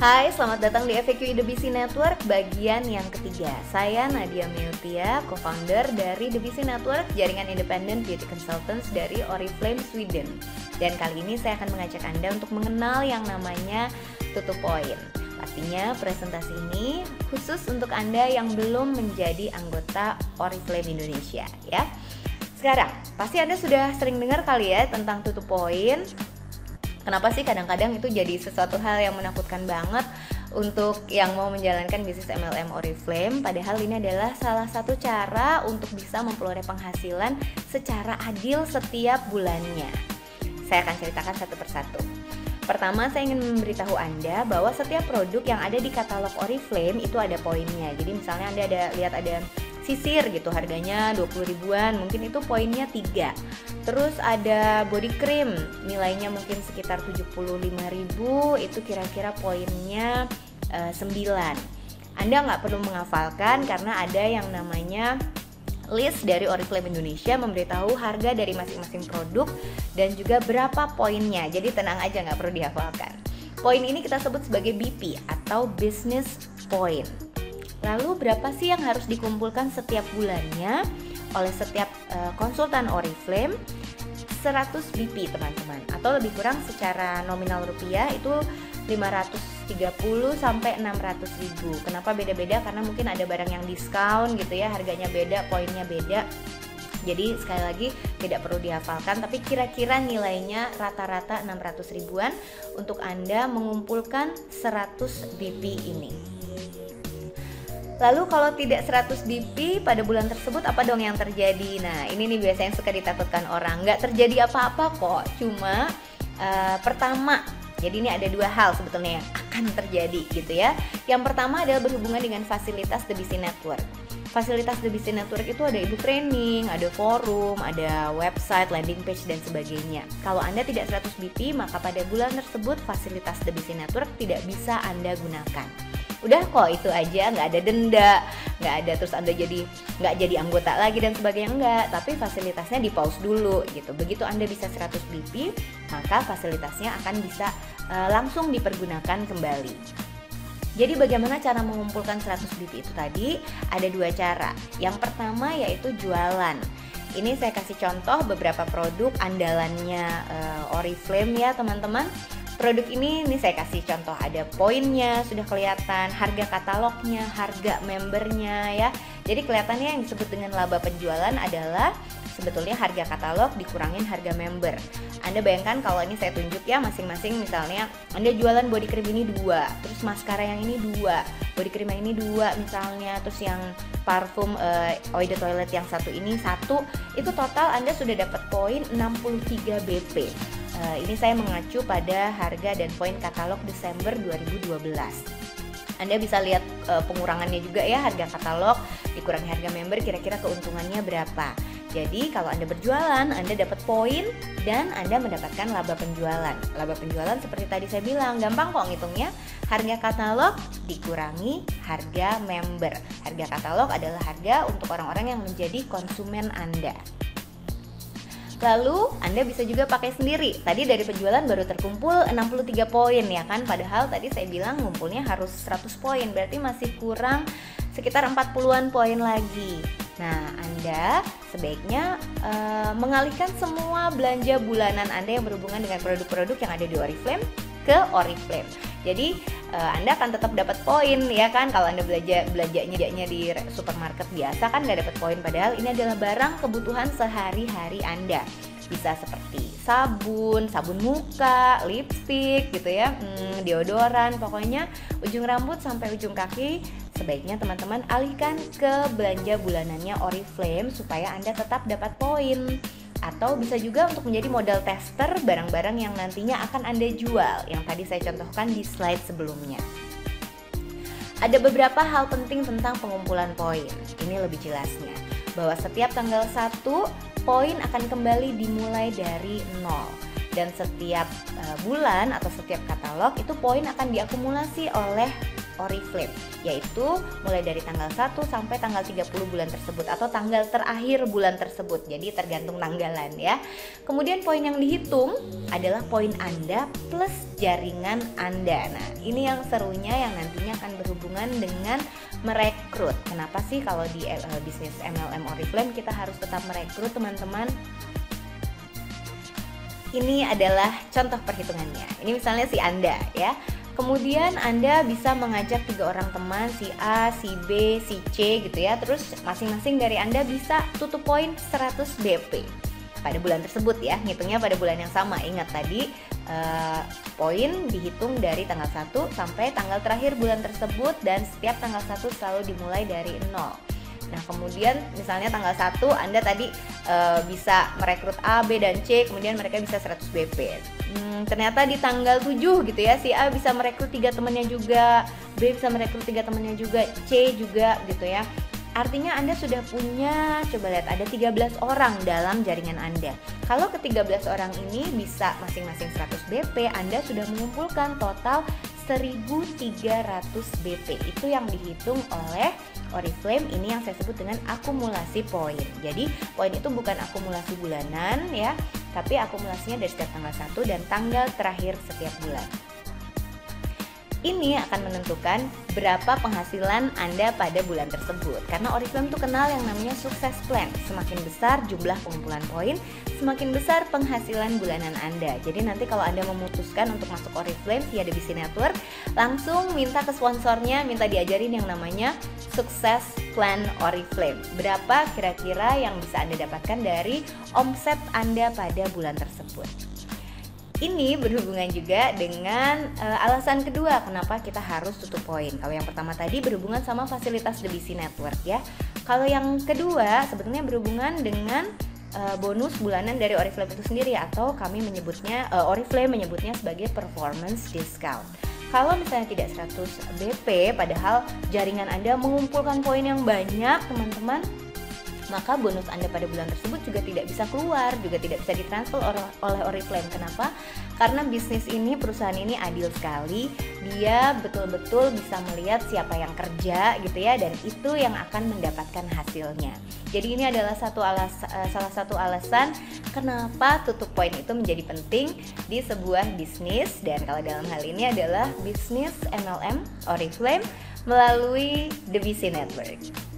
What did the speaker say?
Hai, selamat datang di FAQ The BC Network bagian yang ketiga. Saya Nadia Miltia, co-founder dari The BC Network, jaringan independent beauty consultants dari Oriflame Sweden. Dan kali ini saya akan mengajak Anda untuk mengenal yang namanya tutup poin. Pastinya presentasi ini khusus untuk Anda yang belum menjadi anggota Oriflame Indonesia ya. Sekarang, pasti Anda sudah sering dengar kali ya tentang tutup poin. Kenapa sih kadang-kadang itu jadi sesuatu hal yang menakutkan banget untuk yang mau menjalankan bisnis MLM Oriflame? Padahal ini adalah salah satu cara untuk bisa memperoleh penghasilan secara adil setiap bulannya. Saya akan ceritakan satu persatu. Pertama, saya ingin memberitahu Anda bahwa setiap produk yang ada di katalog Oriflame itu ada poinnya. Jadi misalnya Anda lihat ada sisir gitu, harganya 20 ribuan, mungkin itu poinnya 3. Terus ada body cream, nilainya mungkin sekitar 75.000, itu kira-kira poinnya 9. Anda nggak perlu menghafalkan karena ada yang namanya list dari Oriflame Indonesia memberitahu harga dari masing-masing produk dan juga berapa poinnya. Jadi tenang aja, nggak perlu dihafalkan. Poin ini kita sebut sebagai BP atau business point. Lalu berapa sih yang harus dikumpulkan setiap bulannya oleh setiap konsultan Oriflame? 100 BP teman-teman, atau lebih kurang secara nominal rupiah itu 530 sampai 600 ribu. Kenapa beda-beda? Karena mungkin ada barang yang diskon gitu ya, harganya beda, poinnya beda. Jadi sekali lagi tidak perlu dihafalkan, tapi kira-kira nilainya rata-rata 600 ribuan untuk Anda mengumpulkan 100 BP ini. Lalu kalau tidak 100 BP pada bulan tersebut, apa dong yang terjadi? Nah, ini nih biasanya suka ditakutkan orang. Nggak terjadi apa-apa kok, cuma pertama, jadi ini ada dua hal sebetulnya yang akan terjadi gitu ya. Yang pertama adalah berhubungan dengan fasilitas The BC Network. Fasilitas The BC Network itu ada ibu training, ada forum, ada website, landing page, dan sebagainya. Kalau Anda tidak 100 BP, maka pada bulan tersebut fasilitas The BC Network tidak bisa Anda gunakan. Udah kok itu aja, nggak ada denda, nggak ada terus Anda nggak jadi anggota lagi dan sebagainya, enggak. Tapi fasilitasnya di pause dulu gitu. Begitu Anda bisa 100 BP, maka fasilitasnya akan bisa langsung dipergunakan kembali. Jadi bagaimana cara mengumpulkan 100 BP itu tadi? Ada dua cara. Yang pertama yaitu jualan. Ini saya kasih contoh beberapa produk andalannya Oriflame ya teman-teman. Produk ini saya kasih contoh, ada poinnya sudah kelihatan, harga katalognya, harga membernya ya. Jadi kelihatannya yang disebut dengan laba penjualan adalah sebetulnya harga katalog dikurangin harga member. Anda bayangkan kalau ini saya tunjuk ya masing-masing, misalnya Anda jualan body cream ini 2, terus maskara yang ini 2, body cream yang ini 2 misalnya, terus yang parfum Eau de Toilette yang satu ini 1, itu total Anda sudah dapat poin 63 BP. Ini saya mengacu pada harga dan poin katalog Desember 2012. Anda bisa lihat pengurangannya juga ya, harga katalog dikurangi harga member, kira-kira keuntungannya berapa. Jadi kalau Anda berjualan, Anda dapat poin dan Anda mendapatkan laba penjualan. Laba penjualan seperti tadi saya bilang, gampang kok ngitungnya. Harga katalog dikurangi harga member. Harga katalog adalah harga untuk orang-orang yang menjadi konsumen Anda. Lalu Anda bisa juga pakai sendiri. Tadi dari penjualan baru terkumpul 63 poin ya kan. Padahal tadi saya bilang ngumpulnya harus 100 poin. Berarti masih kurang sekitar 40-an poin lagi. Nah, Anda sebaiknya mengalihkan semua belanja bulanan Anda yang berhubungan dengan produk-produk yang ada di Oriflame ke Oriflame. Jadi Anda akan tetap dapat poin ya kan. Kalau Anda belanjanya di supermarket biasa kan nggak dapat poin, padahal ini adalah barang kebutuhan sehari-hari Anda. Bisa seperti sabun muka, lipstick gitu ya, deodoran, pokoknya ujung rambut sampai ujung kaki. Sebaiknya teman-teman alihkan ke belanja bulanannya Oriflame supaya Anda tetap dapat poin. Atau bisa juga untuk menjadi modal tester barang-barang yang nantinya akan Anda jual, yang tadi saya contohkan di slide sebelumnya. Ada beberapa hal penting tentang pengumpulan poin. Ini lebih jelasnya, bahwa setiap tanggal 1 poin akan kembali dimulai dari 0. Dan setiap bulan atau setiap katalog itu poin akan diakumulasi oleh Oriflame, yaitu mulai dari tanggal 1 sampai tanggal 30 bulan tersebut atau tanggal terakhir bulan tersebut. Jadi tergantung tanggalan ya. Kemudian poin yang dihitung adalah poin Anda plus jaringan Anda. Nah, ini yang serunya yang nantinya akan berhubungan dengan merekrut. Kenapa sih kalau di bisnis MLM Oriflame kita harus tetap merekrut, teman-teman? Ini adalah contoh perhitungannya. Ini misalnya si Anda ya. Kemudian Anda bisa mengajak 3 orang teman, si A, si B, si C gitu ya. Terus masing-masing dari Anda bisa tutup poin 100 BP pada bulan tersebut ya. Ngitungnya pada bulan yang sama. Ingat tadi poin dihitung dari tanggal 1 sampai tanggal terakhir bulan tersebut, dan setiap tanggal 1 selalu dimulai dari 0. Nah, kemudian misalnya tanggal 1 Anda tadi bisa merekrut A, B, dan C, kemudian mereka bisa 100 BP. Ternyata di tanggal 7 gitu ya, si A bisa merekrut 3 temannya juga, B bisa merekrut 3 temannya juga, C juga gitu ya. Artinya Anda sudah punya, coba lihat, ada 13 orang dalam jaringan Anda. Kalau ke-13 orang ini bisa masing-masing 100 BP, Anda sudah mengumpulkan total 1.300 BP. Itu yang dihitung oleh Oriflame. Ini yang saya sebut dengan akumulasi poin. Jadi poin itu bukan akumulasi bulanan ya, tapi akumulasinya dari setiap tanggal 1 dan tanggal terakhir setiap bulan. Ini akan menentukan berapa penghasilan Anda pada bulan tersebut. Karena Oriflame itu kenal yang namanya sukses plan. Semakin besar jumlah pengumpulan poin, semakin besar penghasilan bulanan Anda. Jadi nanti kalau Anda memutuskan untuk masuk Oriflame via The BC Network, langsung minta ke sponsornya, minta diajarin yang namanya sukses plan Oriflame. Berapa kira-kira yang bisa Anda dapatkan dari omset Anda pada bulan tersebut. Ini berhubungan juga dengan alasan kedua kenapa kita harus tutup poin. Kalau yang pertama tadi berhubungan sama fasilitas The BC Network ya. Kalau yang kedua sebetulnya berhubungan dengan bonus bulanan dari Oriflame itu sendiri, atau kami menyebutnya, Oriflame menyebutnya sebagai performance discount. Kalau misalnya tidak 100 BP padahal jaringan Anda mengumpulkan poin yang banyak, teman-teman, maka bonus Anda pada bulan tersebut juga tidak bisa keluar, juga tidak bisa ditransfer oleh Oriflame. Kenapa? Karena bisnis ini, perusahaan ini adil sekali. Dia betul-betul bisa melihat siapa yang kerja gitu ya, dan itu yang akan mendapatkan hasilnya. Jadi ini adalah salah satu alasan kenapa tutup poin itu menjadi penting di sebuah bisnis, dan kalau dalam hal ini adalah bisnis MLM Oriflame melalui The BC Network.